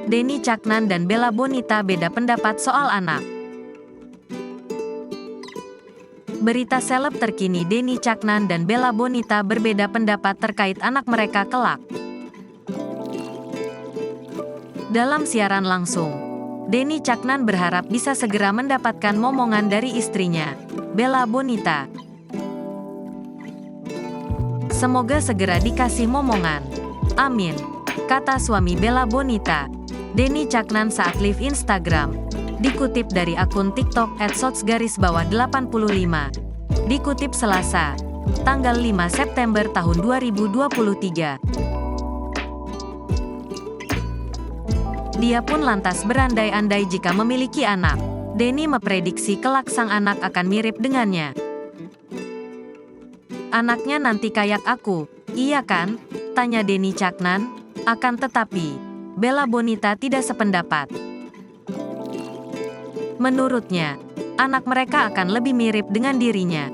Denny Caknan dan Bella Bonita beda pendapat soal anak. Berita seleb terkini: Denny Caknan dan Bella Bonita berbeda pendapat terkait anak mereka kelak. Dalam siaran langsung, Denny Caknan berharap bisa segera mendapatkan momongan dari istrinya, Bella Bonita. "Semoga segera dikasih momongan. Amin," kata suami Bella Bonita, Denny Caknan saat live Instagram. Dikutip dari akun TikTok @sots_85. Dikutip Selasa, tanggal 5 September tahun 2023. Dia pun lantas berandai-andai jika memiliki anak. Denny memprediksi kelak sang anak akan mirip dengannya. "Anaknya nanti kayak aku, iya kan?" tanya Denny Caknan. Akan tetapi, Bella Bonita tidak sependapat. Menurutnya, anak mereka akan lebih mirip dengan dirinya.